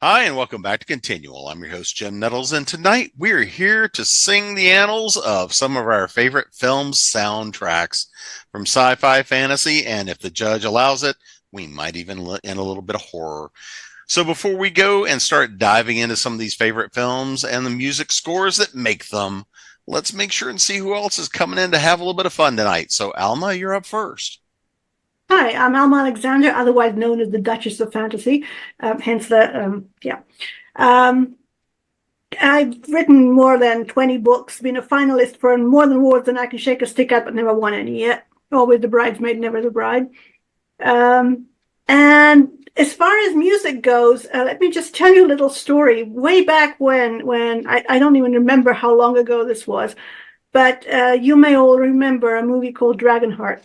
Hi, and welcome back to Continual. I'm your host, Jim Nettles, and tonight we're here to sing the annals of some of our favorite film soundtracks from sci-fi, fantasy, and if the judge allows it, we might even let in a little bit of horror. So before we go and start diving into some of these favorite films and the music scores that make them, let's make sure and see who else is coming in to have a little bit of fun tonight. So Alma, you're up first. Hi, I'm Alma Alexander, otherwise known as the Duchess of Fantasy, hence the, yeah. Um, I've written more than 20 books, been a finalist for more than awards than I can shake a stick at, but never won any yet. Always the bridesmaid, never the bride. And as far as music goes, let me just tell you a little story. Way back when I don't even remember how long ago this was, but you may all remember a movie called Dragonheart.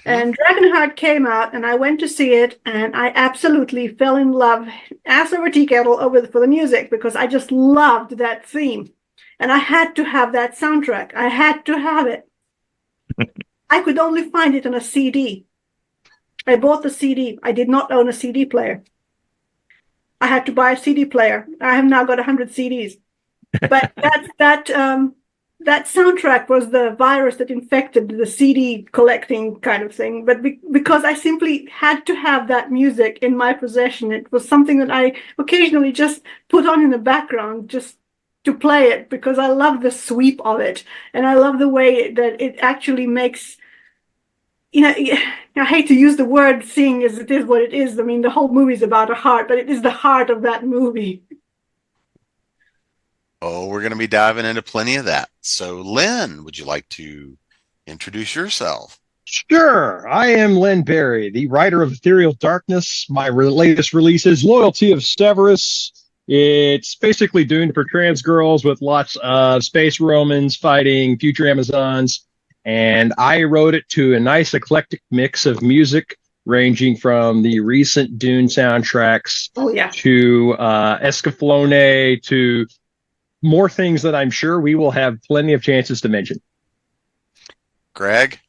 And Dragonheart came out, and I went to see it, and I absolutely fell in love, ass over tea kettle, for the music, because I just loved that theme. And I had to have that soundtrack. I had to have it. I could only find it on a CD. I bought the CD. I did not own a CD player. I had to buy a CD player. I have now got 100 CDs. But that soundtrack was the virus that infected the CD collecting kind of thing. But because I simply had to have that music in my possession, it was something that I occasionally just put on in the background just to play it, because I love the sweep of it. And I love the way that it actually makes, I hate to use the word seeing as it is what it is. I mean, the whole movie is about a heart, but it is the heart of that movie. Oh, we're going to be diving into plenty of that. So, Len, would you like to introduce yourself? Sure. I am Len Berry, the writer of Ethereal Darkness. My latest release is Loyalty of Severus. It's basically Dune for trans girls with lots of space Romans fighting future Amazons. And I wrote it to a nice eclectic mix of music ranging from the recent Dune soundtracks Oh, yeah. to Escaflowne to more things that I'm sure we will have plenty of chances to mention. Greg?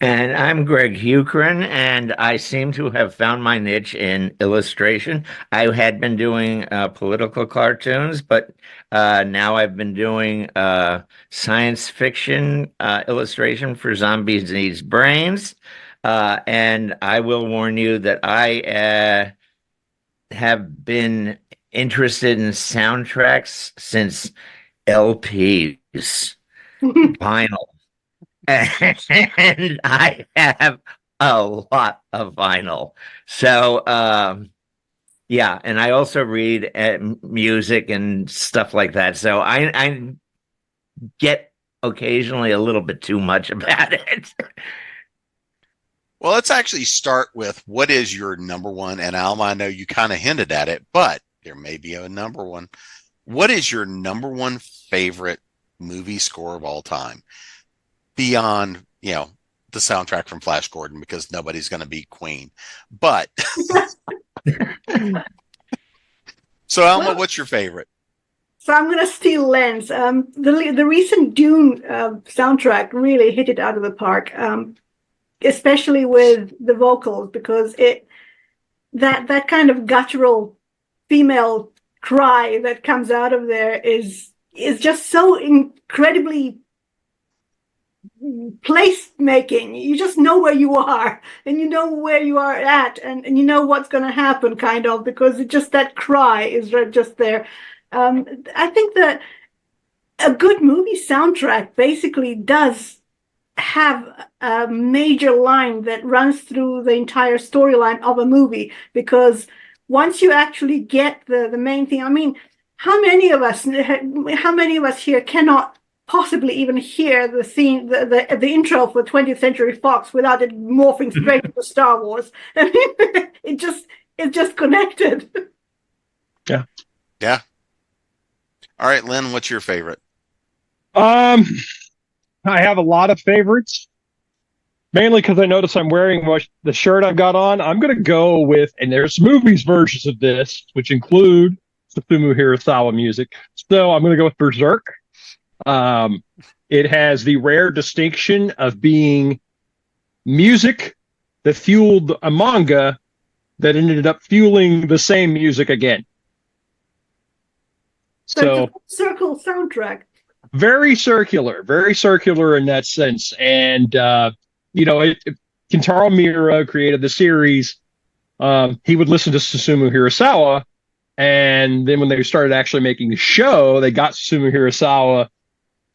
And I'm Greg Uchrin, and I seem to have found my niche in illustration. I had been doing political cartoons, but now I've been doing science fiction illustration for Zombies Needs Brains. And I will warn you that I have been interested in soundtracks since LPs, vinyl. And I have a lot of vinyl. So, yeah, and I also read music and stuff like that. So I get occasionally a little bit too much about it. Well, let's actually start with what is your number one? And Alma, I know you kind of hinted at it, but there may be a number one. What is your number one favorite movie score of all time? Beyond, the soundtrack from Flash Gordon, because nobody's going to beat Queen. But so, Alma, what's your favorite? So I'm going to steal Len's. The recent Dune soundtrack really hit it out of the park, especially with the vocals, because that kind of guttural female cry that comes out of there is just so incredibly place making. You just know where you are, and you know where you are at, and you know what's going to happen, kind of, because it just, that cry is just there. I think that a good movie soundtrack basically does have a major line that runs through the entire storyline of a movie, because once you actually get the main thing, I mean, how many of us here cannot possibly even hear the scene, the intro for 20th Century Fox without it morphing straight into Star Wars? I mean, it's just connected. Yeah. Yeah. All right, Len, what's your favorite? I have a lot of favorites, mainly because I notice I'm wearing the shirt I've got on. I'm going to go with, and there's movies versions of this, which include Susumu Hirasawa music. So I'm going to go with Berserk. It has the rare distinction of being music that fueled a manga that ended up fueling the same music again. So it's a circle soundtrack. Very circular in that sense. And, Kentaro Miura created the series. He would listen to Susumu Hirasawa. And then when they started actually making the show, they got Susumu Hirasawa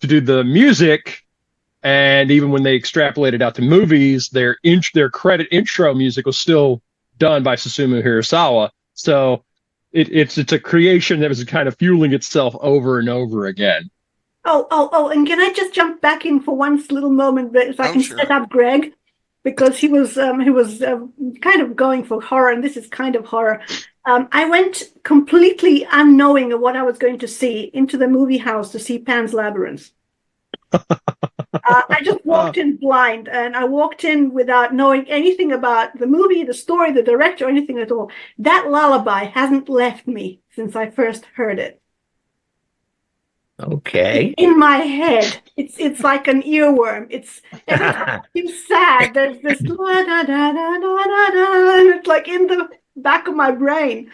to do the music. And even when they extrapolated out to movies, their credit intro music was still done by Susumu Hirasawa. So it's a creation that was kind of fueling itself over and over again. Oh, and can I just jump back in for one little moment so I can set up Greg? Because he was kind of going for horror, and this is kind of horror. I went completely unknowing of what I was going to see into the movie house to see Pan's Labyrinth. I just walked in blind, and I walked in without knowing anything about the movie, the story, the director, or anything at all. That lullaby hasn't left me since I first heard it. Okay. In my head, it's like an earworm. It's sad. There's this da da da da da da, and it's like in the back of my brain.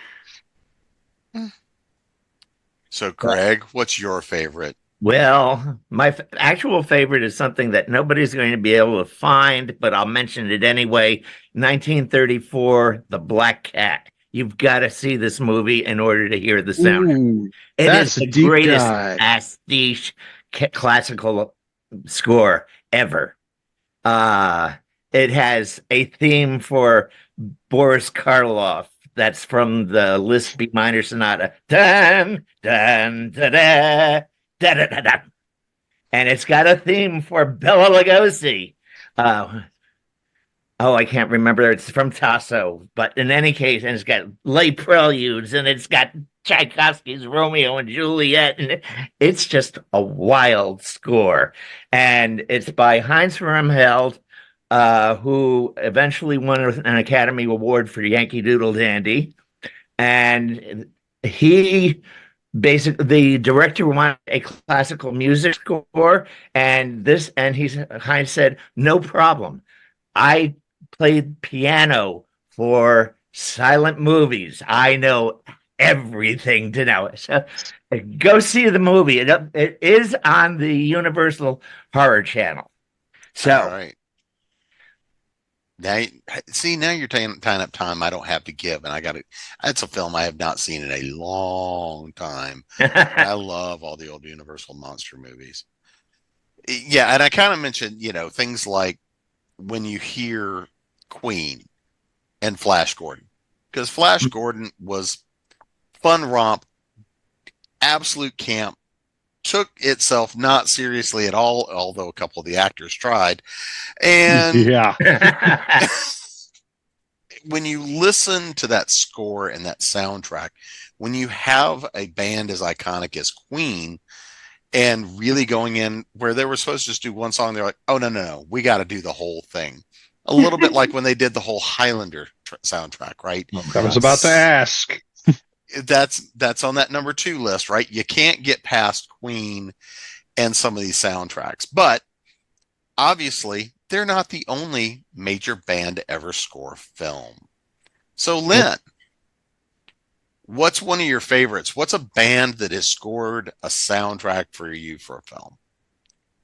So, Greg, what's your favorite? Well, my actual favorite is something that nobody's going to be able to find, but I'll mention it anyway. 1934, The Black Cat. You've got to see this movie in order to hear the sound. Ooh, it is the greatest pastiche classical score ever. It has a theme for Boris Karloff. That's from the Liszt B minor sonata. Dun, dun, da, da, da, da, da, da. And it's got a theme for Bela Lugosi. I can't remember. It's from Tasso. But in any case, and it's got lay preludes, and it's got Tchaikovsky's Romeo and Juliet. And it's just a wild score. And it's by Heinz Rehmheld, who eventually won an Academy Award for Yankee Doodle Dandy. And the director wanted a classical music score, and Heinz said, no problem. I played piano for silent movies. I know everything to know. So go see the movie. It is on the Universal Horror Channel. So, all right. Now you're tying up time I don't have to give, and that's a film I have not seen in a long time. I love all the old Universal monster movies. Yeah, and I kind of mentioned, things like when you hear Queen and Flash Gordon, because Flash Gordon was fun romp, absolute camp, took itself not seriously at all, although a couple of the actors tried. And yeah, when you listen to that score and that soundtrack, when you have a band as iconic as Queen and really going in where they were supposed to just do one song, they're like, oh, no, we got to do the whole thing. A little bit like when they did the whole Highlander soundtrack, right? I was about to ask. That's on that number 2 list, right? You can't get past Queen and some of these soundtracks, but obviously they're not the only major band to ever score film. So, Len, what's one of your favorites? What's a band that has scored a soundtrack for you for a film?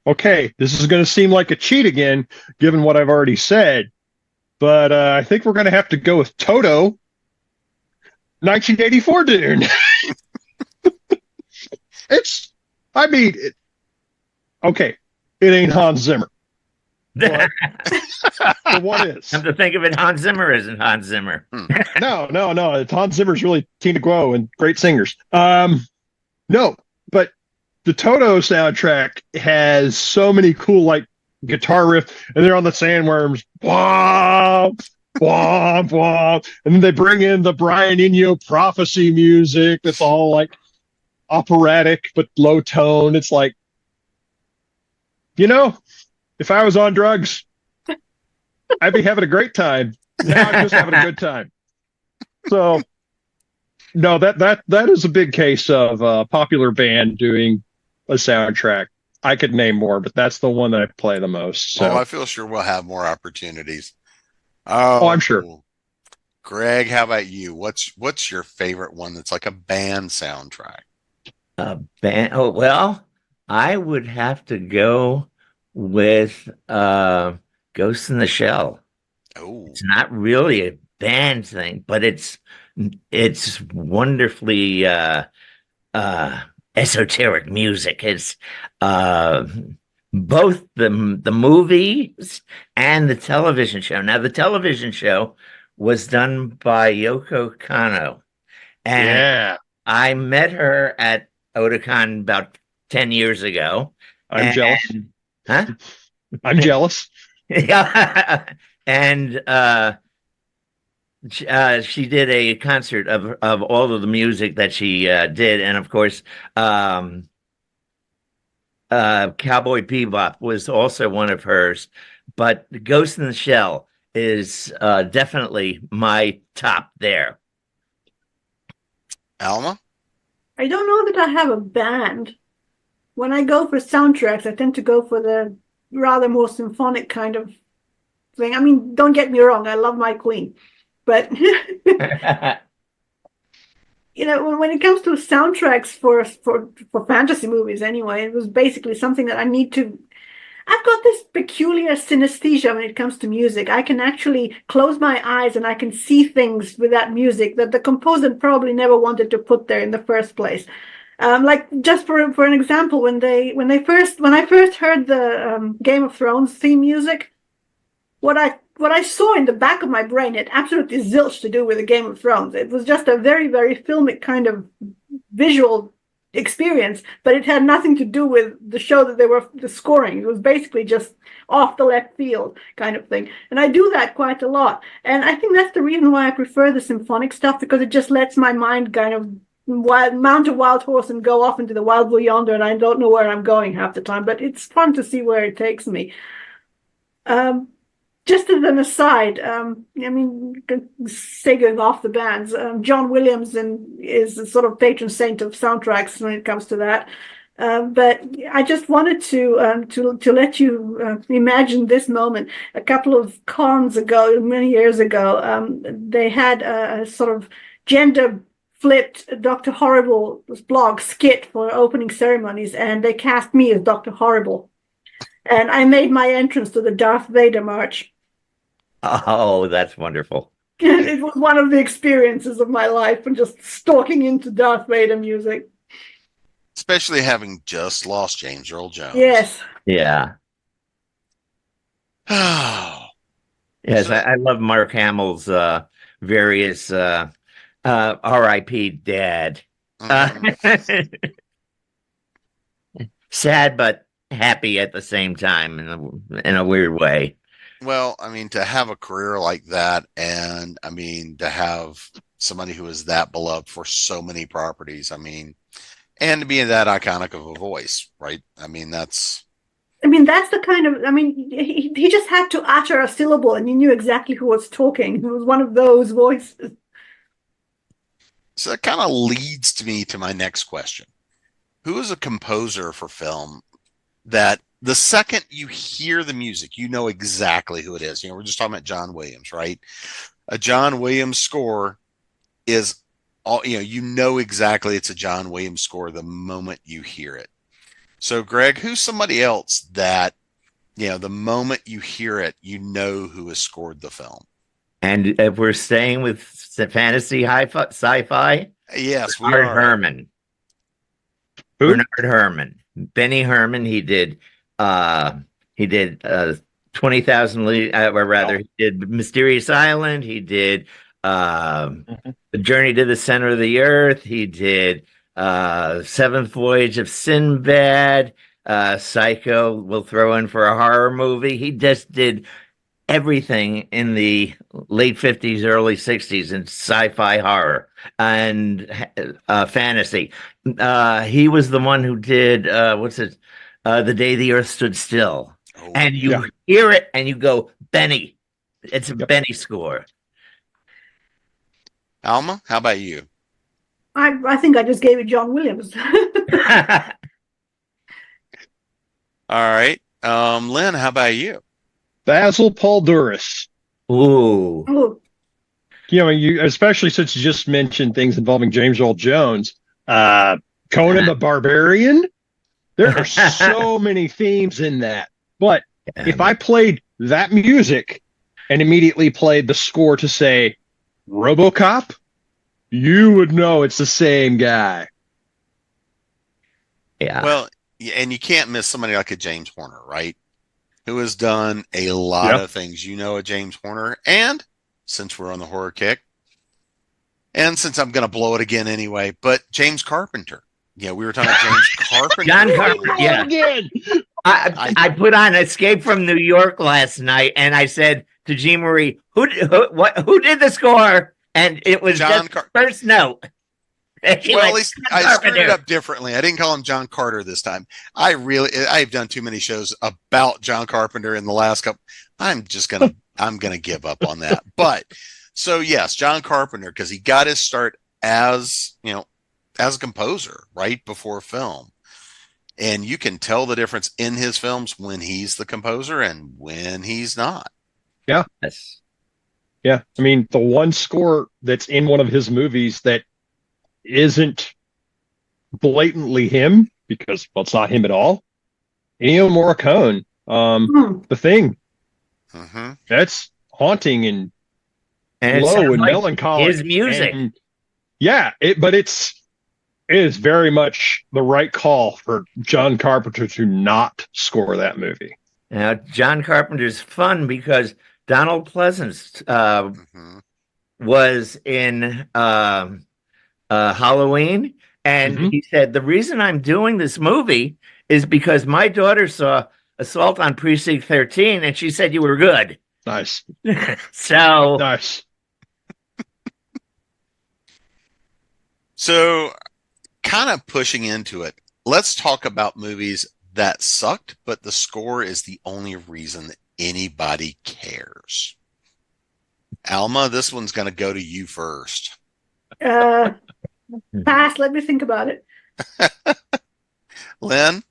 Okay, this is going to seem like a cheat again, given what I've already said, but I think we're going to have to go with Toto, 1984 Dune. Okay, it ain't Hans Zimmer. But what is? Come to think of it, Hans Zimmer isn't Hans Zimmer. No. Hans Zimmer's really Tina Guo and great singers. No, but the Toto soundtrack has so many cool guitar riffs, and they're on the sandworms. Womp, womp, womp. And then they bring in the Brian Eno prophecy music that's all operatic but low tone. It's like, if I was on drugs, I'd be having a great time. Now I'm just having a good time. So, no, that is a big case of a popular band doing a soundtrack. I could name more, but that's the one that I play the most. So I feel sure we'll have more opportunities. Oh, I'm sure. Greg, how about you? What's your favorite one that's like a band soundtrack? Band, oh, well, I would have to go with Ghost in the Shell. Oh, It's not really a band thing, but it's wonderfully uh esoteric music. It's uh both the movies and the television show. Now the television show was done by Yoko Kanno, and Yeah, I met her at Otakon about 10 years ago. I'm And jealous. huh? I'm jealous. Yeah. And she did a concert of all of the music that she did, and of course, um, Cowboy Bebop was also one of hers. But Ghost in the Shell is definitely my top there. Alma? I don't know that I have a band. When I go for soundtracks, I tend to go for the rather more symphonic kind of thing. I mean, don't get me wrong, I love my Queen, but when it comes to soundtracks for fantasy movies, anyway, it was basically something that I need to. I've got this peculiar synesthesia when it comes to music. I can actually close my eyes and I can see things with that music that the composer probably never wanted to put there in the first place. Like just for an example, when I first heard the Game of Thrones theme music, what I saw in the back of my brain had absolutely zilch to do with the Game of Thrones. It was just a very, very filmic kind of visual experience, but it had nothing to do with the show that they were the scoring. It was basically just off the left field kind of thing. And I do that quite a lot. And I think that's the reason why I prefer the symphonic stuff, because it just lets my mind kind of mount a wild horse and go off into the wild blue yonder, and I don't know where I'm going half the time, but it's fun to see where it takes me. Just as an aside, I mean, say going off the bands, John Williams is a sort of patron saint of soundtracks when it comes to that. But I just wanted to let you imagine this moment. A couple of cons ago, many years ago, they had a sort of gender flipped Dr. Horrible's blog skit for opening ceremonies, and they cast me as Dr. Horrible. And I made my entrance to the Darth Vader march. Oh, that's wonderful. It was one of the experiences of my life, and just stalking into Darth Vader music. Especially having just lost James Earl Jones. Yes. Yeah. Oh. Yes, So- I love Mark Hamill's various R.I.P. Dad. Mhm. Sad but happy at the same time in a weird way. Well, I mean, to have a career like that, and I mean, to have somebody who is that beloved for so many properties, I mean, and to be that iconic of a voice, right? I mean, that's The kind of, he just had to utter a syllable and you knew exactly who was talking. It was one of those voices. so that kind of leads to me to my next question. Who is a composer for film that the second you hear the music, you know exactly who it is? We're just talking about John Williams, right? A John Williams score is all, you know exactly it's a John Williams score the moment you hear it. So, Greg, who's somebody else that, the moment you hear it, you know who has scored the film? And if we're staying with fantasy sci-fi, Yes, we Bernard are. Herrmann. Who? Bernard Herrmann. Benny Herrmann, he did 20,000 or rather he did Mysterious Island, he did The Journey to the Center of the Earth, he did Seventh Voyage of Sinbad, Psycho, we'll throw in for a horror movie. He just did everything in the late 50s, early 60s in sci-fi horror and fantasy. He was the one who did The Day the Earth Stood Still. Oh, And you Yeah. hear it and you go, Benny. It's a Yep. Benny score. Alma, how about you? I think I just gave it John Williams. All right. Len, how about you? Basil Paul Duras. Ooh. Oh, you especially since you just mentioned things involving James Earl Jones, Conan the Barbarian. There are so many themes in that. But if I played that music and immediately played the score to say RoboCop, you would know it's the same guy. Yeah. Well, and you can't miss somebody like a James Horner, right? Who has done a lot of things. You know, a James Horner. And since we're on the horror kick, and since I'm going to blow it again anyway, but James Carpenter. Yeah, we were talking about James Carpenter. John Carpenter, yeah. Again. I put on Escape from New York last night, and I said to Jean Marie, "Who did the score?" And it was John first note. Well, at least I screwed it up differently. I didn't call him John Carter this time. I've done too many shows about John Carpenter in the last couple. I'm gonna give up on that. But so yes, John Carpenter, because he got his start as a composer right before film. And you can tell the difference in his films when he's the composer and when he's not. Yeah. Yes. Yeah. I mean, the one score that's in one of his movies that isn't blatantly him, because, well, it's not him at all. Ennio Morricone, The Thing. Mm-hmm. That's haunting and And low and melancholic. His music. And, yeah, but it is very much the right call for John Carpenter to not score that movie. Now, John Carpenter's fun because Donald Pleasance was in Halloween, and he said, the reason I'm doing this movie is because my daughter saw Assault on Precinct 13, and she said you were good. Nice. So nice. So, kind of pushing into it, let's talk about movies that sucked, but the score is the only reason that anybody cares. Alma, this one's going to go to you first. Pass. Let me think about it. Len?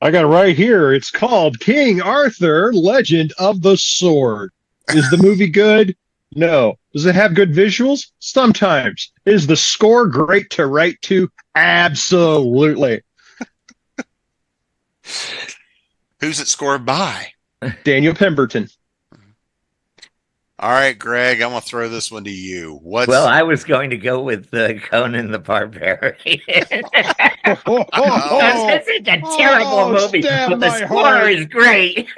I got it right here. It's called King Arthur, Legend of the Sword. Is the movie good? No. Does it have good visuals? Sometimes. Is the score great to write to? Absolutely. Who's it scored by? Daniel Pemberton. All right, Greg, I'm going to throw this one to you. Well, I was going to go with Conan the Barbarian. This is a terrible movie, but the score is great.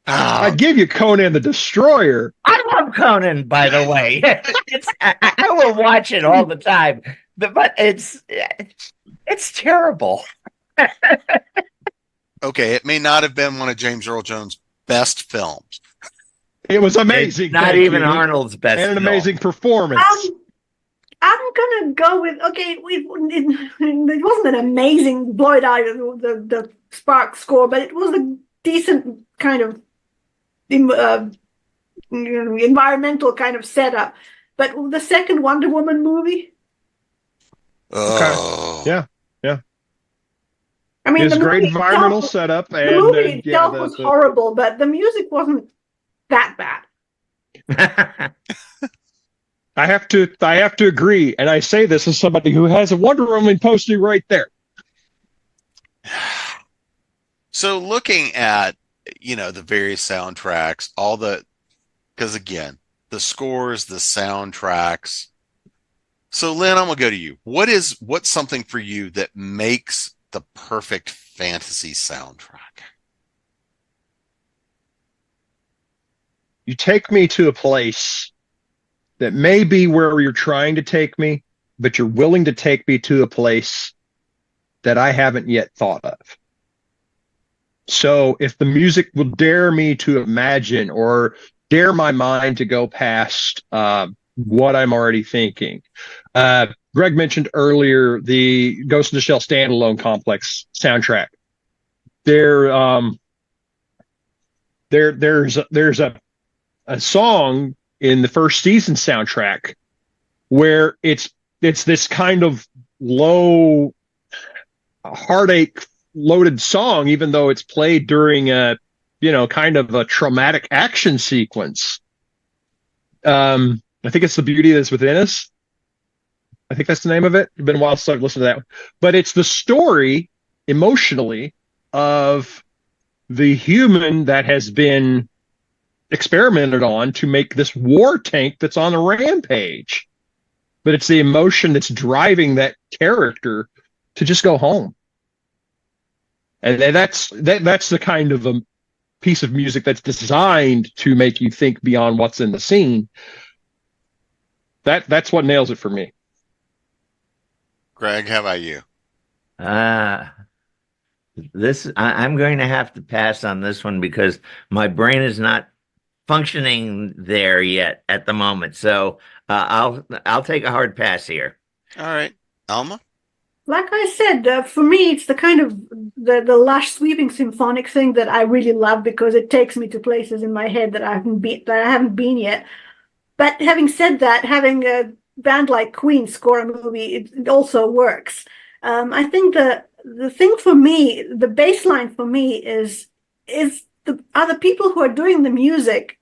I'd give you Conan the Destroyer. I love Conan, by the way. I will watch it all the time, but it's terrible. Okay, it may not have been one of James Earl Jones' best films. It was amazing. It's not even Arnold's best and an film. amazing performance. I'm gonna go with it wasn't an amazing blow it out of the Spark score, but it was a decent kind of environmental kind of setup. But the second Wonder Woman movie. Oh. Okay. Yeah. I mean, it's great environmental setup, and the movie itself was horrible, but the music wasn't that bad. I have to agree, and I say this as somebody who has a Wonder Woman poster right there. So looking at the various soundtracks, because again, the scores, the soundtracks. So Lynn, I'm gonna go to you. What's something for you that makes the perfect fantasy soundtrack? You take me to a place that may be where you're trying to take me, but you're willing to take me to a place that I haven't yet thought of. So if the music will dare me to imagine or dare my mind to go past what I'm already thinking. Greg mentioned earlier the Ghost in the Shell standalone complex soundtrack. There's a song in the first season soundtrack where it's this kind of low heartache loaded song, even though it's played during kind of a traumatic action sequence. I think it's The Beauty That's Within Us. I think that's the name of it. It's been a while since I've listened to that one. But it's the story, emotionally, of the human that has been experimented on to make this war tank that's on a rampage. But it's the emotion that's driving that character to just go home. And that's the kind of a piece of music that's designed to make you think beyond what's in the scene. That's what nails it for me. Greg, how about you? I'm going to have to pass on this one because my brain is not functioning there yet at the moment. So I'll take a hard pass here. All right, Alma. Like I said, for me, it's the kind of the lush, sweeping symphonic thing that I really love because it takes me to places in my head that I haven't been yet. But having said that, having a band like Queen score a movie, it also works. I think the thing for me, the baseline for me is are the people who are doing the music,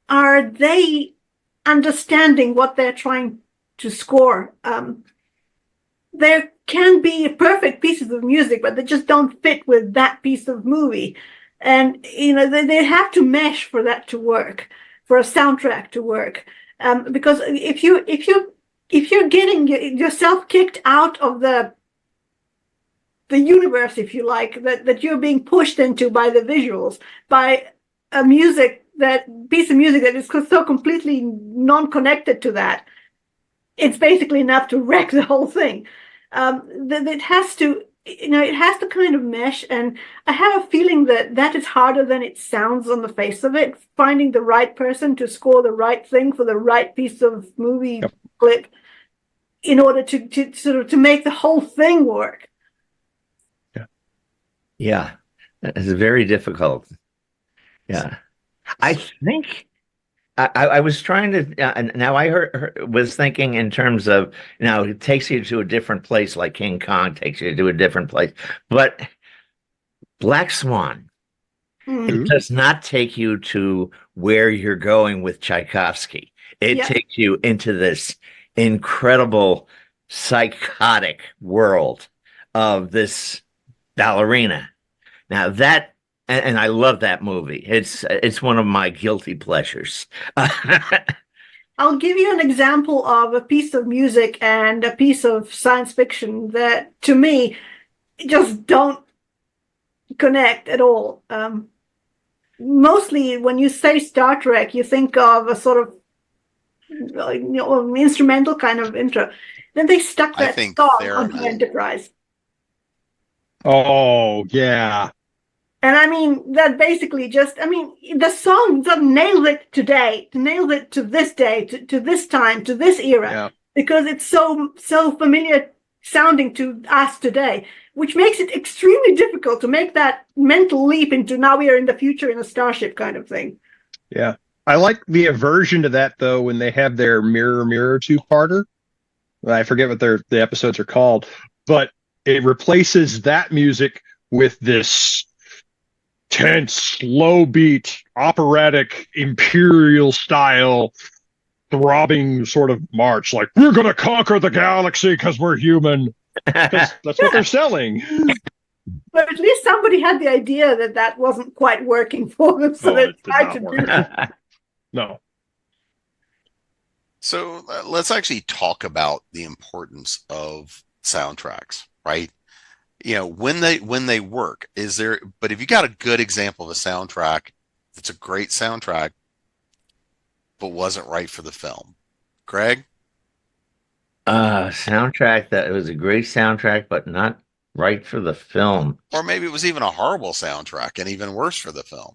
are they understanding what they're trying to score? There can be perfect pieces of music, but they just don't fit with that piece of movie. And, they have to mesh for that to work, for a soundtrack to work. Because if you're getting yourself kicked out of the universe, if you like, that you're being pushed into by the visuals, by a piece of music that is so completely non-connected to that, it's basically enough to wreck the whole thing. It has to kind of mesh, and I have a feeling that is harder than it sounds on the face of it. Finding the right person to score the right thing for the right piece of movie clip, in order to sort of to make the whole thing work. Yeah, it's very difficult. Yeah, I think I was trying to. Now I was thinking in terms of it takes you to a different place, like King Kong takes you to a different place, but Black Swan, it does not take you to where you're going with Tchaikovsky. It takes you into this incredible psychotic world of this ballerina. Now that. And I love that movie. It's one of my guilty pleasures. I'll give you an example of a piece of music and a piece of science fiction that, to me, just don't connect at all. Mostly, when you say Star Trek, you think of a sort of instrumental kind of intro. Then they stuck that song onto Enterprise. Oh, yeah. And I mean, that basically the song nails it today, nails it to this day, to this time, to this era, because it's so familiar sounding to us today, which makes it extremely difficult to make that mental leap into now we are in the future in a starship kind of thing. Yeah. I like the aversion to that, though, when they have their Mirror, Mirror two-parter. I forget what the episodes are called, but it replaces that music with this tense, slow beat, operatic, imperial style, throbbing sort of march, like, we're going to conquer the galaxy because we're human. That's what they're selling. But at least somebody had the idea that wasn't quite working for them, so they tried to do it. No. So let's actually talk about the importance of soundtracks, right? When they work, but if you got a good example of a soundtrack that's a great soundtrack but wasn't right for the film, Greg? Soundtrack that was a great soundtrack but not right for the film, or maybe it was even a horrible soundtrack and even worse for the film.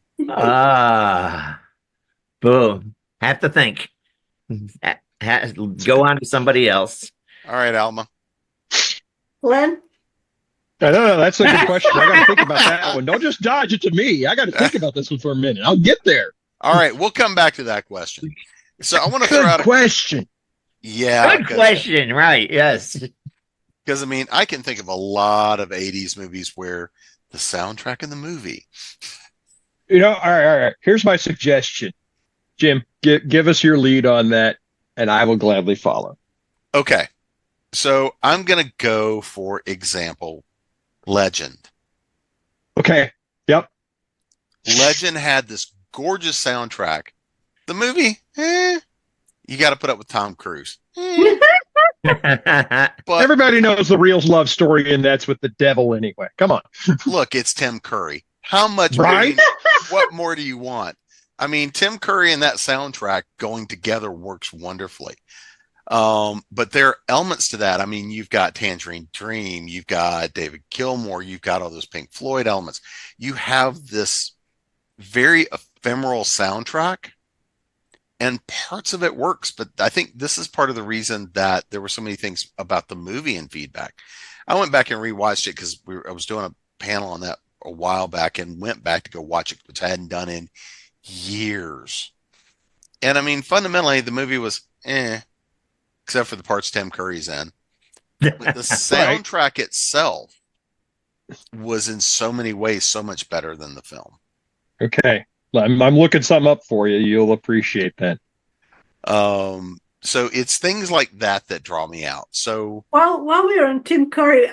Boom. Have to think. Go on to somebody else. All right, Alma. Len? I don't know. That's a good question. I got to think about that one. Don't just dodge it to me. I got to think about this one for a minute. I'll get there. All right, we'll come back to that question. So I want to throw out a question. Yeah, good question. Right? Yes. Because I can think of a lot of '80s movies where the soundtrack in the movie All right. Here's my suggestion. Jim, give us your lead on that, and I will gladly follow. Okay. So I'm going to go, for example, Legend. Okay. Yep. Legend had this gorgeous soundtrack. The movie, you got to put up with Tom Cruise. But everybody knows the real love story, and that's with the devil anyway. Come on. Look, it's Tim Curry. How much right? What more do you want? I mean, Tim Curry and that soundtrack going together works wonderfully. But there are elements to that. I mean, you've got Tangerine Dream, you've got David Gilmour, you've got all those Pink Floyd elements. You have this very ephemeral soundtrack, and parts of it works. But I think this is part of the reason that there were so many things about the movie and feedback. I went back and rewatched it because I was doing a panel on that a while back and went back to go watch it, which I hadn't done in years. And I mean, fundamentally, the movie was except for the parts Tim Curry's in. But the soundtrack itself was in so many ways so much better than the film. Okay. I'm looking something up for you. You'll appreciate that. So it's things like that that draw me out. So while we were on Tim Curry,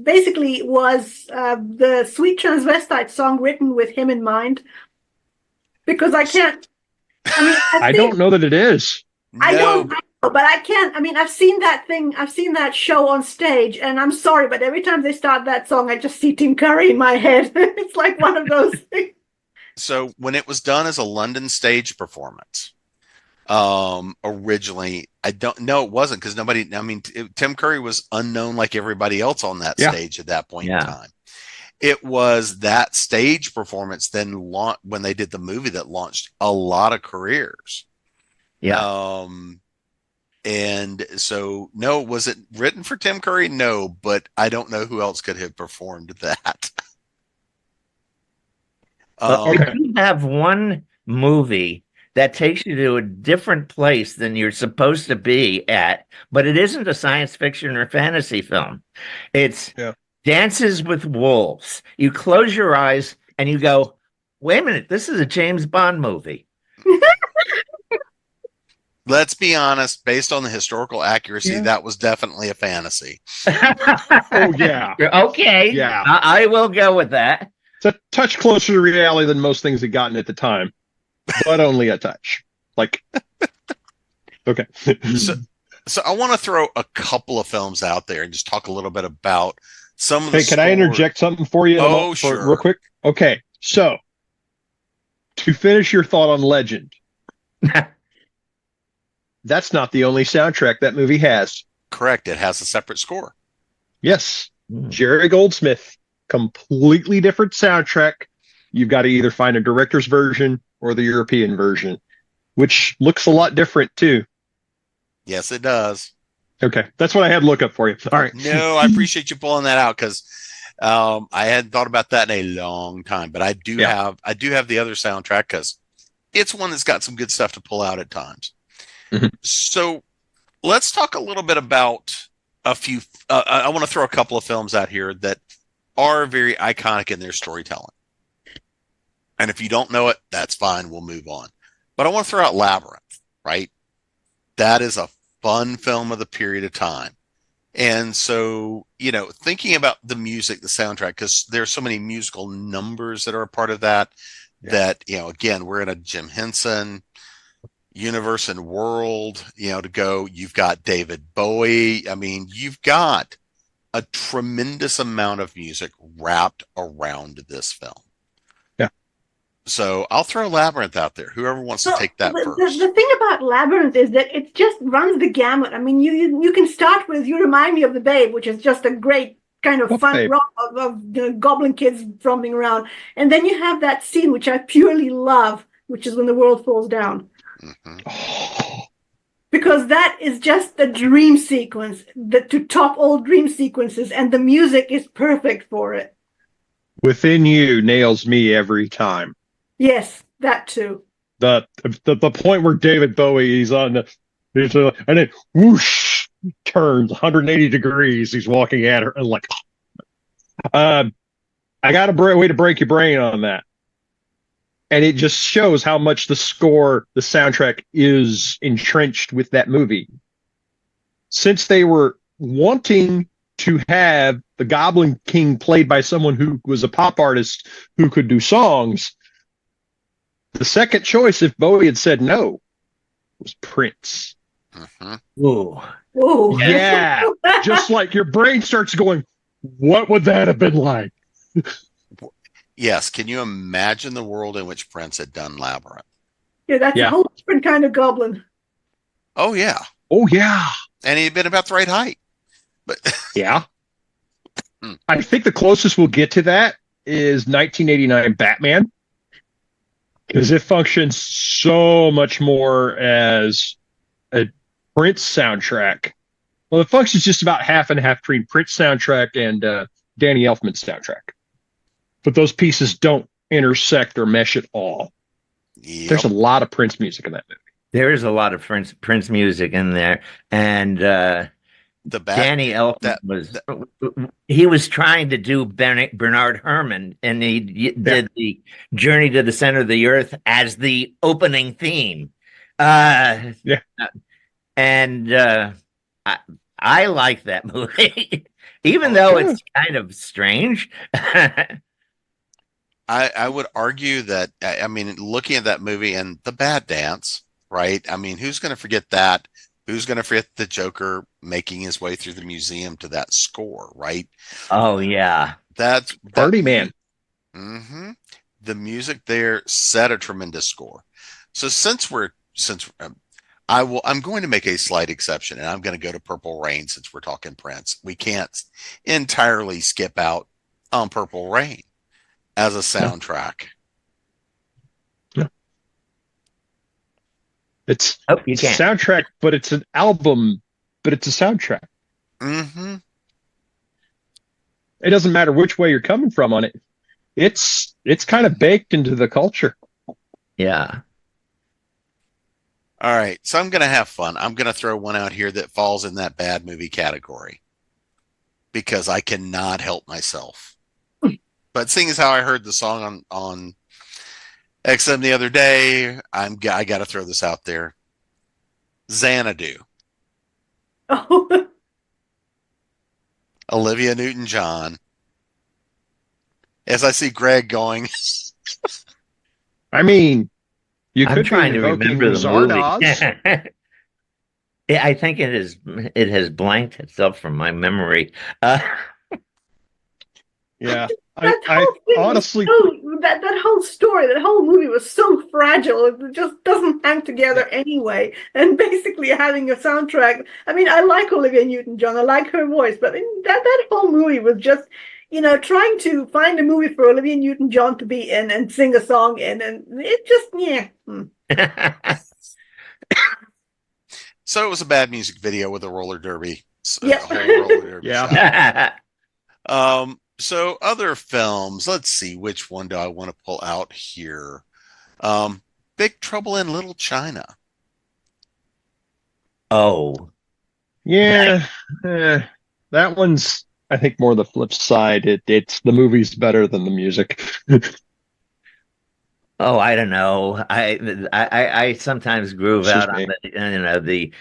basically was the Sweet Transvestite song written with him in mind? Because I can't. I mean, I don't know that it is. I don't know, but I can't. I mean, I've seen that thing. I've seen that show on stage, and I'm sorry, but every time they start that song, I just see Tim Curry in my head. It's like one of those things. So when it was done as a London stage performance, originally, I don't know, it wasn't, because Tim Curry was unknown like everybody else on that stage at that point in time. It was that stage performance then when they did the movie that launched a lot of careers. Yeah. And so, no, was it written for Tim Curry? No, but I don't know who else could have performed that. If you have one movie that takes you to a different place than you're supposed to be at, but it isn't a science fiction or fantasy film. It's Dances with Wolves. You close your eyes and you go, wait a minute, this is a James Bond movie. Let's be honest, based on the historical accuracy, that was definitely a fantasy. Oh, yeah. Okay. Yeah. I will go with that. It's a touch closer to reality than most things had gotten at the time, but only a touch. Like, okay. So I want to throw a couple of films out there and just talk a little bit about some of the Hey, can I interject something for you? Sure. Real quick. Okay. So, to finish your thought on Legend, that's not the only soundtrack that movie has. Correct. It has a separate score. Yes. Jerry Goldsmith. Completely different soundtrack. You've got to either find a director's version or the European version, which looks a lot different too. Yes, it does. Okay, that's what I had to look up for you. All right. No, I appreciate you pulling that out, because I hadn't thought about that in a long time. But I do have the other soundtrack, because it's one that's got some good stuff to pull out at times. Mm-hmm. So let's talk a little bit about a few. I want to throw a couple of films out here that are very iconic in their storytelling. And if you don't know it, that's fine. We'll move on. But I want to throw out Labyrinth, right? That is a fun film of the period of time. And so, thinking about the music, the soundtrack, because there's so many musical numbers that are a part of that, again, we're in a Jim Henson universe and world, to go. You've got David Bowie. I mean, you've got a tremendous amount of music wrapped around this film. Yeah. So I'll throw Labyrinth out there. Whoever wants to take that first. The thing about Labyrinth is that it just runs the gamut. I mean, you can start with You Remind Me of the Babe, which is just a great kind of fun romp of goblin kids romping around. And then you have that scene, which I purely love, which is When the World Falls Down. Mm-hmm. Because that is just the dream sequence, to top all dream sequences, and the music is perfect for it. Within You nails me every time. Yes, that too. The point where David Bowie, and then whoosh, turns 180 degrees. He's walking at her and I got a way to break your brain on that. And it just shows how much the soundtrack is entrenched with that movie. Since they were wanting to have the Goblin King played by someone who was a pop artist who could do songs, the second choice, if Bowie had said no, was Prince. Mm-hmm. Ooh. Ooh. Yeah. Just like your brain starts going, what would that have been like? Yes. Can you imagine the world in which Prince had done Labyrinth? Yeah, that's a whole different kind of goblin. Oh, yeah. Oh, yeah. And he'd been about the right height. But yeah. I think the closest we'll get to that is 1989 Batman. Because it functions so much more as a Prince soundtrack. Well, it functions just about half and half between Prince soundtrack and Danny Elfman soundtrack. But those pieces don't intersect or mesh at all. Yep. There's a lot of Prince music in that movie. There is a lot of Prince music in there, and Danny Elfman he was trying to do Bernard Herrmann, and he did the Journey to the Center of the Earth as the opening theme. And I like that movie, even though it's kind of strange. I would argue that, I mean, looking at that movie and the bad dance, right? I mean, who's going to forget that? Who's going to forget the Joker making his way through the museum to that score, right? Oh, yeah. That's Party Man. Mm-hmm. The music there set a tremendous score. So I'm going to make a slight exception, and I'm going to go to Purple Rain since we're talking Prince. We can't entirely skip out on Purple Rain as a soundtrack. Yeah. It's a soundtrack, but it's an album, but it's a soundtrack. Mm-hmm. It doesn't matter which way you're coming from on it. It's kind of baked into the culture. Yeah. All right. So I'm going to have fun. I'm going to throw one out here that falls in that bad movie category because I cannot help myself. But seeing as how I heard the song on XM the other day, I got to throw this out there. Xanadu. Oh. Olivia Newton-John. As I see Greg going. I mean, I'm trying to remember the movie. Yeah, I think it has blanked itself from my memory. Yeah. I honestly that whole story, that whole movie was so fragile. It just doesn't hang together anyway. And basically having a soundtrack. I mean, I like Olivia Newton-John. I like her voice, but that whole movie was just, trying to find a movie for Olivia Newton-John to be in and sing a song in, and it just So it was a bad music video with a roller derby. Yeah. A whole roller derby Yeah. So other films, let's see, which one do I want to pull out here? Big Trouble in Little China. Oh. Yeah. That one's, I think, more the flip side. It's the movie's better than the music. Oh, I don't know. I sometimes groove out on the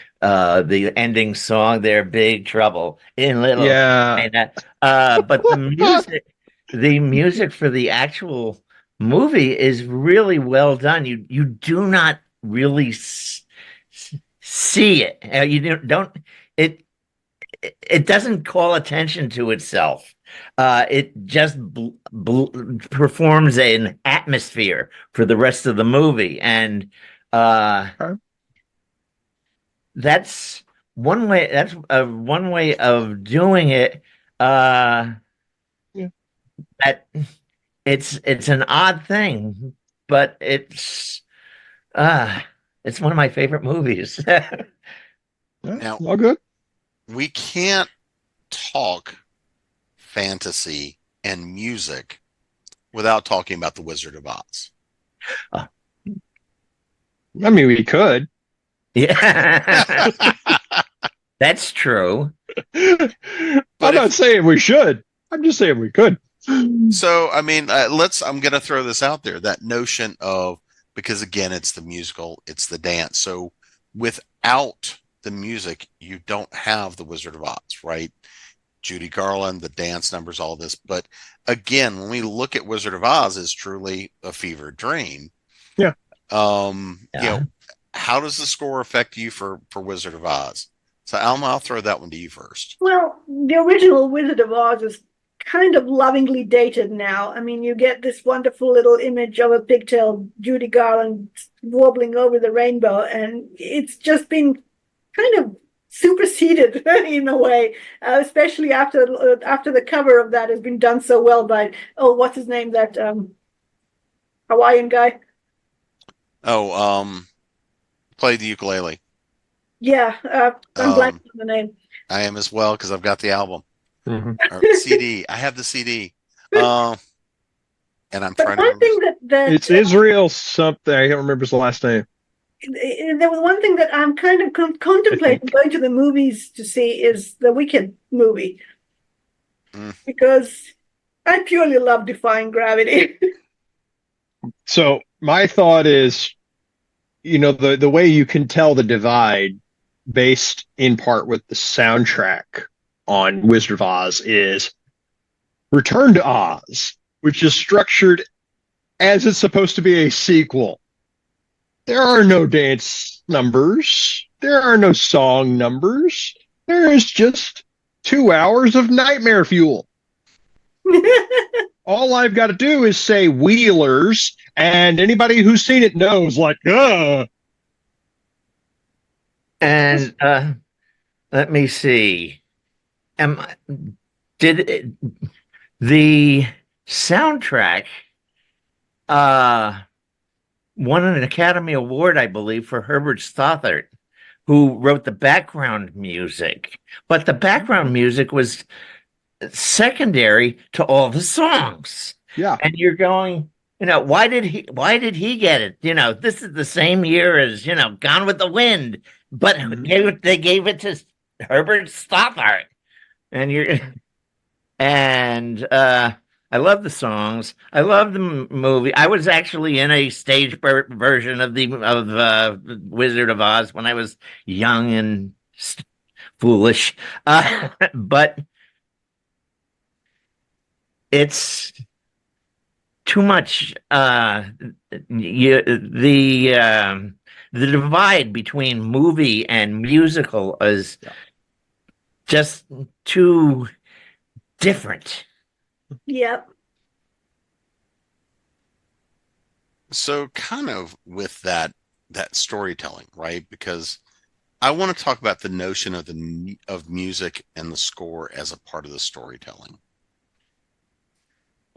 ending song there, Big Trouble in Little China. But the music for the actual movie is really well done. You do not really see it. It doesn't call attention to itself. It just performs an atmosphere for the rest of the movie, and that's one way. That's one way of doing it. That it's an odd thing, but it's one of my favorite movies. Now, all good. We can't talk fantasy and music without talking about The Wizard of Oz. I mean, we could. Yeah. That's true. I'm not saying we should. I'm just saying we could. So, I mean, I'm going to throw this out there, that notion of, because again, it's the musical, it's the dance. So without the music, you don't have the Wizard of Oz, right? Judy Garland, the dance numbers, all this. But again, when we look at Wizard of Oz, is truly a fever dream. Yeah. How does the score affect you for Wizard of Oz? So Alma, I'll throw that one to you first. Well, the original Wizard of Oz is kind of lovingly dated now. I mean, you get this wonderful little image of a pigtail Judy Garland warbling over the rainbow, and it's just been kind of superseded in a way, especially after the cover of that has been done so well by, what's his name, that Hawaiian guy? Played the ukulele. Yeah, I'm blanking on the name. I am as well, because I've got the album. Mm-hmm. Or CD. I have the CD. And I'm trying to one thing that it's Israel something. I don't remember his last name. There was one thing that I'm kind of contemplating going to the movies to see is the Wicked movie. Because I purely love Defying Gravity. So my thought is, the way you can tell the divide based in part with the soundtrack on Wizard of Oz is Return to Oz, which is structured as it's supposed to be a sequel. There are no dance numbers. There are no song numbers. There is just 2 hours of nightmare fuel. All I've got to do is say Wheelers, and anybody who's seen it knows, like, And let me see. Did the soundtrack won an Academy Award, I believe, for Herbert Stothart, who wrote the background music. But the background music was secondary to all the songs. Yeah. And you're going, why did he get it? This is the same year as, Gone with the Wind, but they gave it to Herbert Stothart. I love the songs. I love the movie. I was actually in a stage version of Wizard of Oz when I was young and foolish, but it's too much. The divide between movie and musical is just too different. Yep. So kind of with that storytelling, right? Because I want to talk about the notion of music and the score as a part of the storytelling.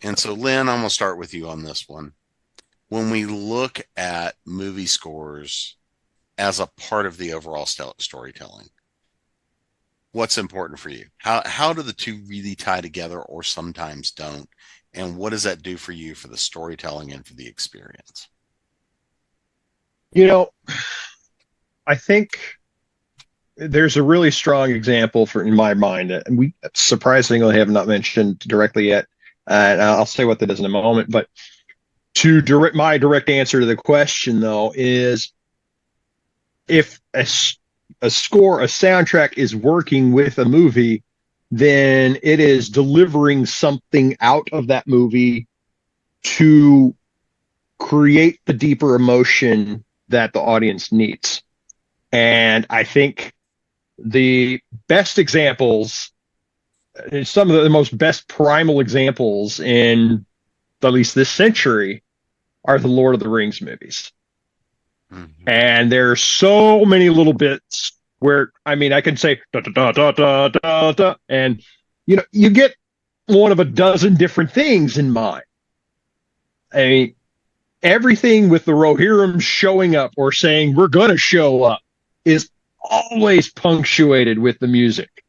And so, Len, I'm going to start with you on this one. When we look at movie scores as a part of the overall storytelling, what's important for you? How do the two really tie together, or sometimes don't? And what does that do for you for the storytelling and for the experience? I think there's a really strong example in my mind, and we surprisingly have not mentioned directly yet. And I'll say what that is in a moment. But my direct answer to the question, though, is if a soundtrack is working with a movie, then it is delivering something out of that movie to create the deeper emotion that the audience needs. And I think the best examples, some of the most best primal examples in at least this century, are the Lord of the Rings movies. Mm-hmm. And there are so many little bits where, I can say da da da da da da, and you get one of a dozen different things in mind. Everything with the Rohirrim showing up or saying we're going to show up is always punctuated with the music.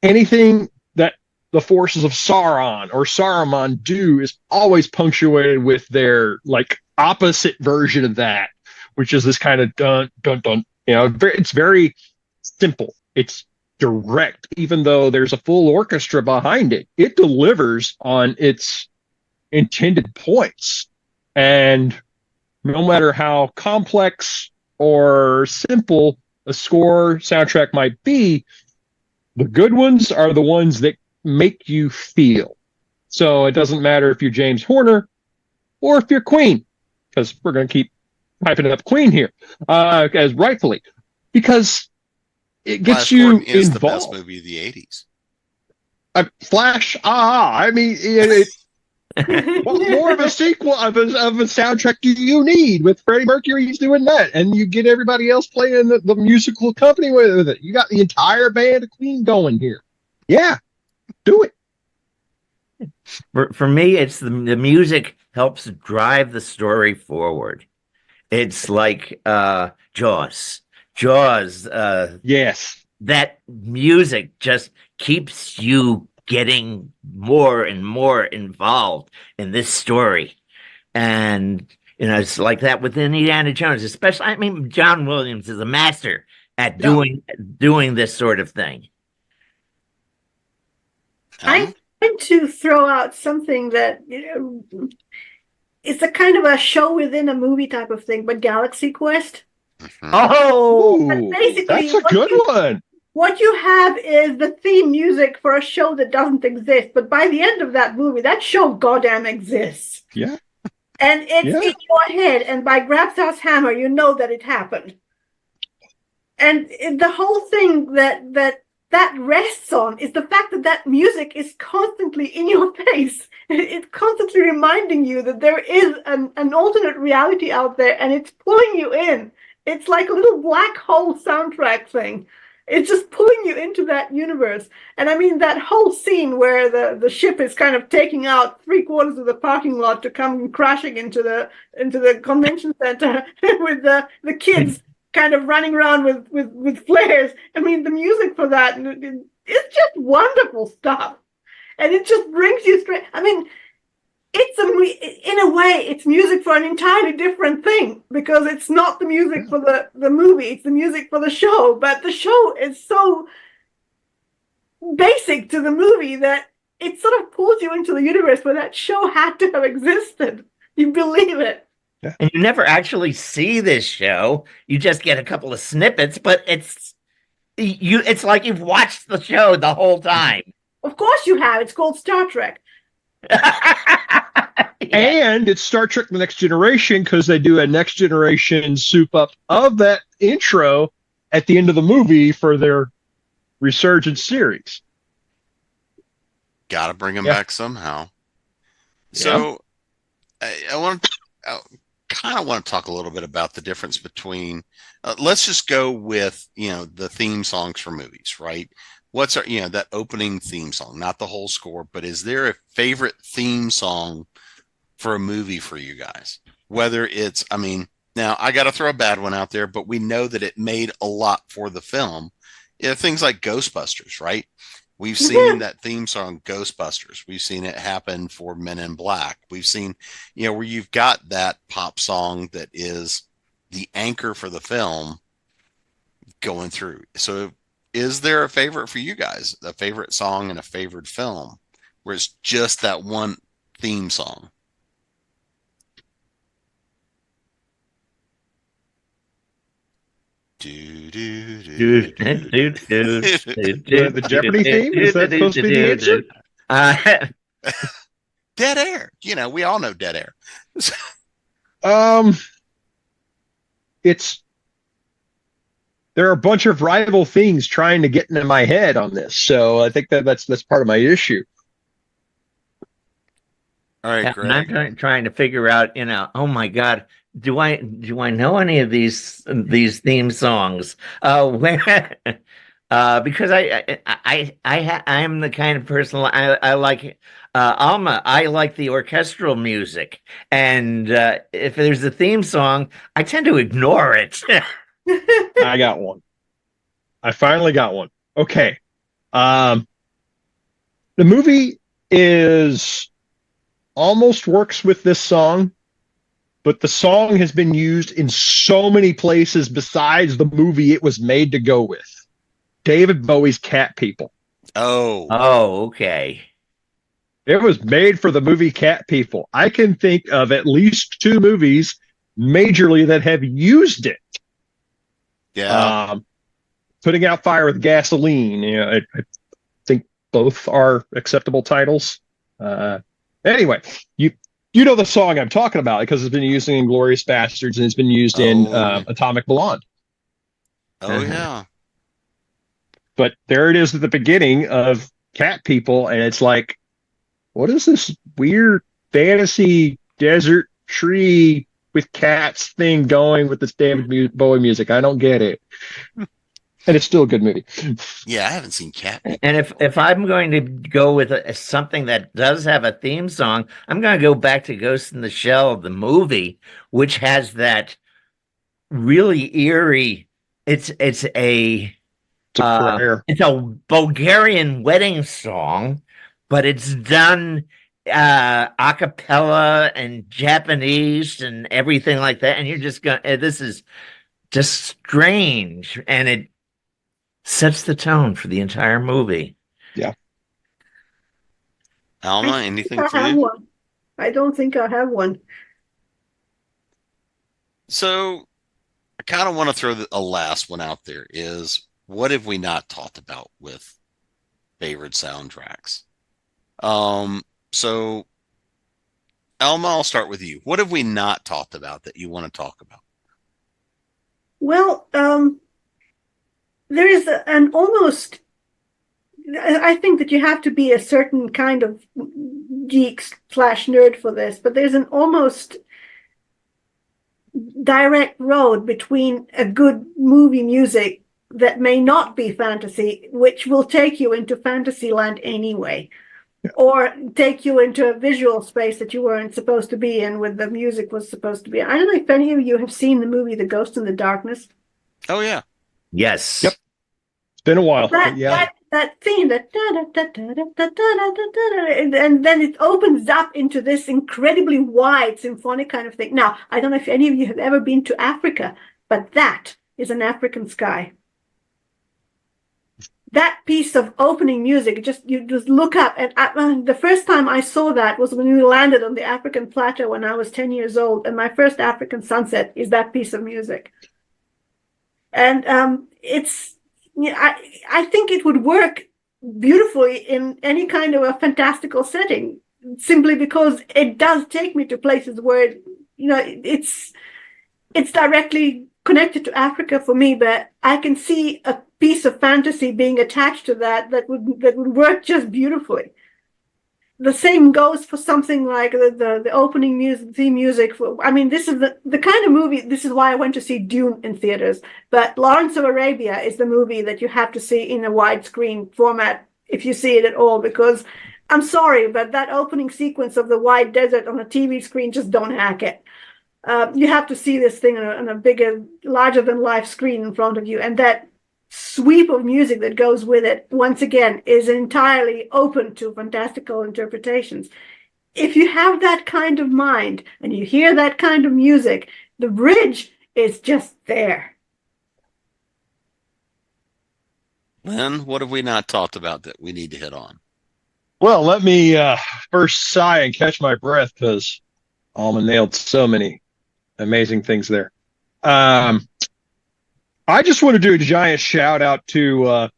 Anything that the forces of Sauron or Saruman do is always punctuated with their opposite version of that, which is this kind of dun dun dun. It's very simple. It's direct, even though there's a full orchestra behind it. It delivers on its intended points. And no matter how complex or simple a score soundtrack might be, the good ones are the ones that make you feel. So it doesn't matter if you're James Horner or if you're Queen, because we're going to keep hyping up Queen here, as rightfully, because it gets Flash you Gordon is involved. the best movie of the 80s. Flash, I mean, what more of a sequel of a soundtrack do you need with Freddie Mercury's doing that, and you get everybody else playing the musical company with it? You got the entire band of Queen going here. Yeah, do it. For me, it's the music helps drive the story forward. It's like Jaws. Yes. That music just keeps you getting more and more involved in this story. And, it's like that with Indiana Jones, especially, I mean, John Williams is a master at doing this sort of thing. I'm going to throw out something that, it's a kind of a show within a movie type of thing, but Galaxy Quest. Mm-hmm. Oh, basically, that's a good one. What you have is the theme music for a show that doesn't exist, but by the end of that movie, that show goddamn exists. Yeah. And it's in your head, and by Grabthar's hammer, you know that it happened. And the whole thing that rests on is the fact that music is constantly in your face. It's constantly reminding you that there is an alternate reality out there, and it's pulling you in. It's like a little black hole soundtrack thing. It's just pulling you into that universe. And I mean, that whole scene where the ship is kind of taking out 3/4 of the parking lot to come crashing into the convention center with the kids kind of running around with flares. I mean, the music for that, it's just wonderful stuff. And it just brings you straight. I mean, in a way, it's music for an entirely different thing, because it's not the music for the movie, it's the music for the show. But the show is so basic to the movie that it sort of pulls you into the universe where that show had to have existed. You believe it. Yeah. And you never actually see this show. You just get a couple of snippets, but it's like you've watched the show the whole time. Of course you have. It's called Star Trek. And it's Star Trek The Next Generation, because they do a Next Generation soup up of that intro at the end of the movie for their resurgence series. Got to bring them back somehow. So I kind of want to talk a little bit about the difference between, let's just go with, the theme songs for movies, right? What's our, that opening theme song, not the whole score, but is there a favorite theme song for a movie for you guys? Whether it's, now I got to throw a bad one out there, but we know that it made a lot for the film. Things like Ghostbusters, right? We've seen that theme song, Ghostbusters. We've seen it happen for Men in Black. We've seen, where you've got that pop song that is the anchor for the film going through. So is there a favorite for you guys, a favorite song in a favorite film where it's just that one theme song? The Jeopardy theme? Is that supposed to be the answer? Dead Air. We all know Dead Air. There are a bunch of rival things trying to get into my head on this, so I think that's part of my issue. All right, Greg. And I'm trying to figure out, oh my God, do I know any of these theme songs? Because I am the kind of person I like Alma. I like the orchestral music, and if there's a theme song, I tend to ignore it. I got one. I finally got one. Okay. The movie almost works with this song, but the song has been used in so many places besides the movie it was made to go with. David Bowie's Cat People. Oh, okay. It was made for the movie Cat People. I can think of at least 2 movies majorly that have used it. Yeah. Putting Out Fire with Gasoline. I think both are acceptable titles. Anyway, you know the song I'm talking about because it's been used in Inglourious Bastards and it's been used in Atomic Blonde. Oh, yeah. But there it is at the beginning of Cat People, and it's like, what is this weird fantasy desert tree with cats thing going with this David Bowie music? I don't get it. And it's still a good movie. Yeah, I haven't seen Cat. And if I'm going to go with something that does have a theme song, I'm going to go back to Ghost in the Shell, the movie, which has that really eerie. It's a prayer. It's a Bulgarian wedding song, but it's done a cappella and Japanese and everything like that. And you're just going, this is just strange, and it sets the tone for the entire movie. Yeah. Alma, anything for you? One. I don't think I have one. So I kind of want to throw a last one out there is, what have we not talked about with favorite soundtracks? So Alma, I'll start with you. What have we not talked about that you want to talk about? Well, there is an almost, I think that you have to be a certain kind of geek/nerd for this, but there's an almost direct road between a good movie music that may not be fantasy, which will take you into fantasy land anyway, or take you into a visual space that you weren't supposed to be in, with the music was supposed to be. I don't know if any of you have seen the movie The Ghost in the Darkness. Oh, yeah. Yes. Yep. It's been a while. That theme, and then it opens up into this incredibly wide symphonic kind of thing. Now, I don't know if any of you have ever been to Africa, but that is an African sky. That piece of opening music, you just look up, and the first time I saw that was when we landed on the African plateau when I was 10 years old, and my first African sunset is that piece of music. And I think it would work beautifully in any kind of a fantastical setting, simply because it does take me to places where, it's directly connected to Africa for me, but I can see a piece of fantasy being attached to that would work just beautifully. The same goes for something like the opening music, theme music. This is the kind of movie. This is why I went to see Dune in theaters. But Lawrence of Arabia is the movie that you have to see in a widescreen format if you see it at all. Because I'm sorry, but that opening sequence of the wide desert on a TV screen, just don't hack it. You have to see this thing on a bigger, larger than life screen in front of you, and that sweep of music that goes with it, once again, is entirely open to fantastical interpretations. If you have that kind of mind and you hear that kind of music, the bridge is just there. Len, what have we not talked about that we need to hit on? Well, let me first sigh and catch my breath, because Alma nailed so many amazing things there. I just want to do a giant shout out to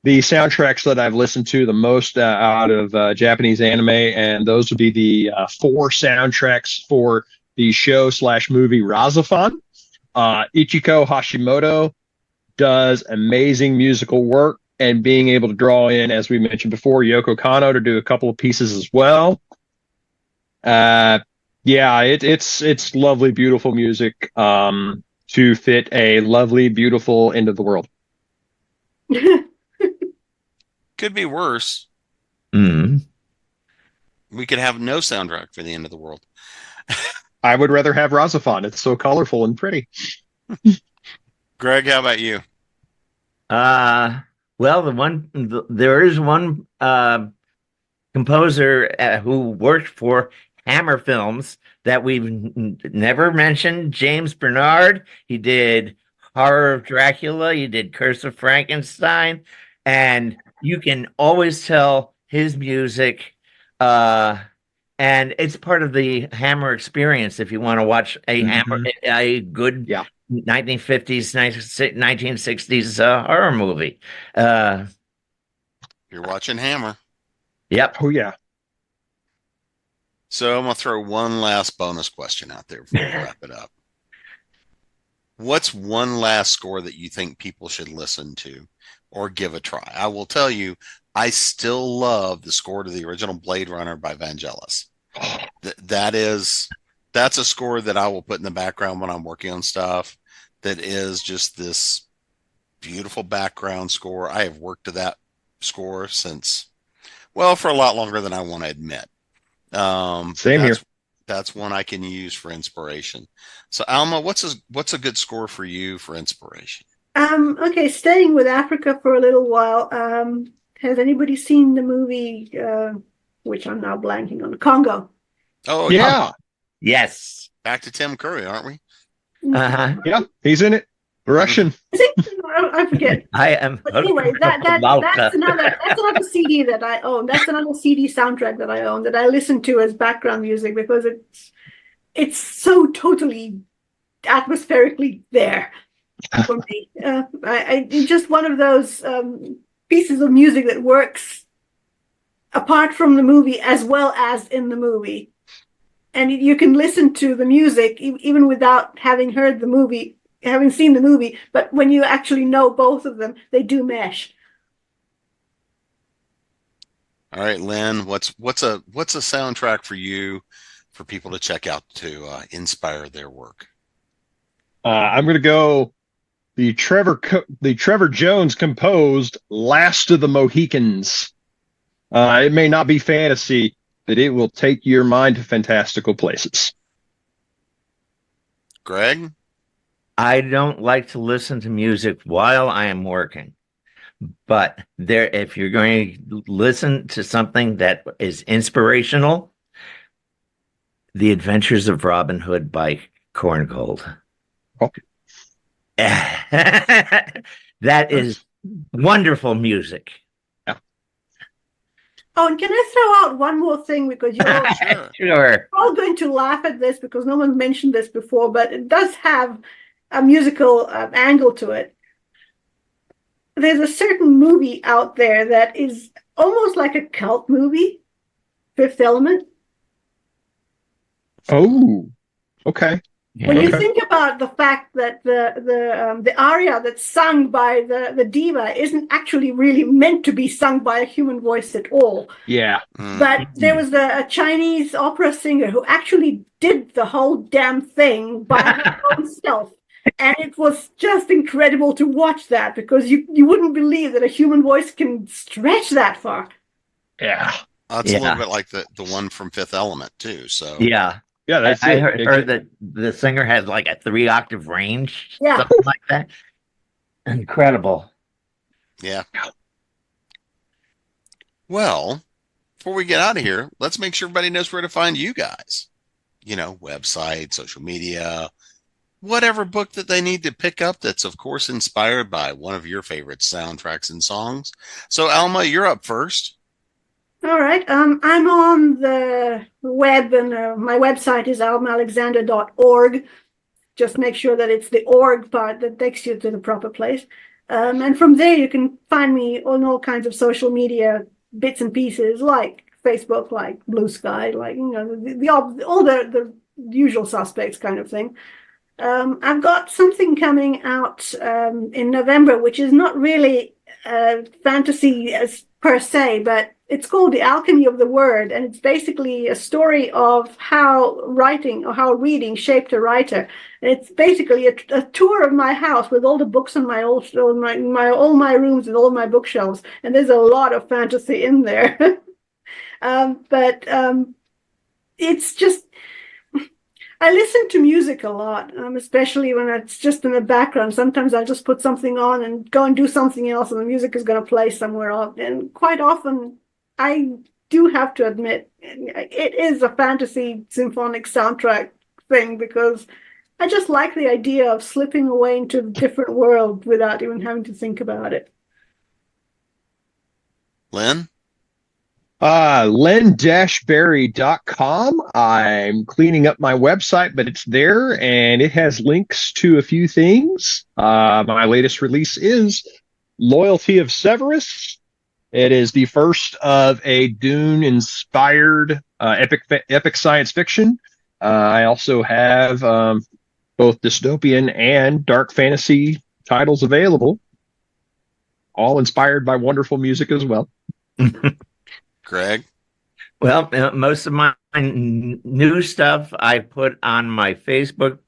the soundtracks that I've listened to the most out of Japanese anime, and those would be the 4 soundtracks for the show/movie Razafan. Ichiko Hashimoto does amazing musical work, and being able to draw in, as we mentioned before, Yoko Kanno to do a couple of pieces as well. It's lovely, beautiful music. To fit a lovely, beautiful end of the world. Could be worse. Mm-hmm. We could have no soundtrack for the end of the world. I would rather have Razafan. It's so colorful and pretty. Greg, how about you? Well, there is one composer who worked for Hammer Films that we've never mentioned, James Bernard. He did Horror of Dracula. You did Curse of Frankenstein, and you can always tell his music. And it's part of the Hammer experience. If you want to watch a Hammer, a good Yeah. 1950s, 1960s horror movie. You're watching Hammer. Yep. Oh, yeah. So I'm going to throw one last bonus question out there before we wrap it up. What's one last score that you think people should listen to or give a try? I will tell you, I still love the score to the original Blade Runner by Vangelis. That's a score that I will put in the background when I'm working on stuff. That is just this beautiful background score. I have worked to that score since, well, for a lot longer than I want to admit. Same here. That's one I can use for inspiration. So Alma, what's a good score for you for inspiration? Okay, staying with Africa for a little while. Has anybody seen the movie, which I'm now blanking on, Congo? Oh Yeah. Yes. Back to Tim Curry, aren't we? Uh-huh. Yeah, he's in it. Russian. Is it? I forget. I am. But anyway, that's another CD that I own. That's another CD soundtrack that I own that I listen to as background music because it's so totally atmospherically there for me. It's just one of those pieces of music that works apart from the movie as well as in the movie. And you can listen to the music even without having heard the movie, having seen the movie, but when you actually know both of them, they do mesh. All right, Len, what's a soundtrack for you for people to check out to inspire their work? I'm going to go the Trevor Jones composed "Last of the Mohicans." It may not be fantasy, but it will take your mind to fantastical places. Greg? I don't like to listen to music while I am working. But if you're going to listen to something that is inspirational, The Adventures of Robin Hood by Korngold. Oh. That is wonderful music. Oh, and can I throw out one more thing because Sure. all going to laugh at this because no one mentioned this before, but it does have a musical angle to it. There's a certain movie out there that is almost like a cult movie, Fifth Element. Oh, okay. When you think about the fact that the aria that's sung by the diva isn't actually really meant to be sung by a human voice at all. Yeah. But there was a Chinese opera singer who actually did the whole damn thing by her own self. And it was just incredible to watch that because you wouldn't believe that a human voice can stretch that far. Yeah. It's a little bit like the one from Fifth Element too. So yeah. Yeah, that's I it. heard that the singer had like a 3-octave range, Yeah. something like that. Incredible. Yeah. Well, before we get out of here, let's make sure everybody knows where to find you guys. You know, website, social media, whatever book that they need to pick up that's, of course, inspired by one of your favorite soundtracks and songs. So, Alma, you're up first. All right. I'm on the web, and my website is almaalexander.org. Just make sure that it's the org part that takes you to the proper place. And from there, you can find me on all kinds of social media bits and pieces, like Facebook, like Blue Sky, like all the usual suspects kind of thing. I've got something coming out in November, which is not really fantasy as per se, but it's called The Alchemy of the Word, and it's basically a story of how writing or how reading shaped a writer. And it's basically a tour of my house with all the books in all my rooms and all my bookshelves, and there's a lot of fantasy in there. But it's just, I listen to music a lot, especially when it's just in the background. Sometimes I just put something on and go and do something else, and the music is going to play somewhere else. And quite often, I do have to admit, it is a fantasy symphonic soundtrack thing because I just like the idea of slipping away into a different world without even having to think about it. Len? Len-Berry.com. I'm cleaning up my website, but it's there and it has links to a few things. My latest release is Loyalty of Severus. It is the first of a Dune-inspired epic science fiction. I also have both dystopian and dark fantasy titles available, all inspired by wonderful music as well. Greg? Well, most of my new stuff I put on my Facebook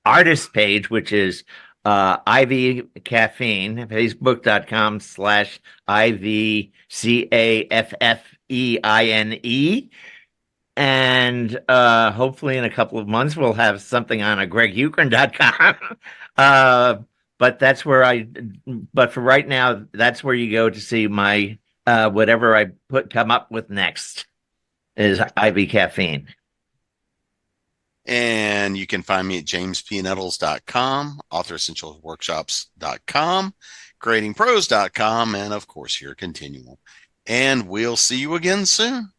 artist page, which is Ivy Caffeine, facebook.com/IVCAFFEINE. And hopefully in a couple of months, we'll have something on a GregHuchrin.com. But for right now, that's where you go to see my whatever I come up with next is Ivy Caffeine. And you can find me at jamespnettles.com, authoressentialsworkshops.com, gradingpros.com, and of course here at ConTinual. And we'll see you again soon.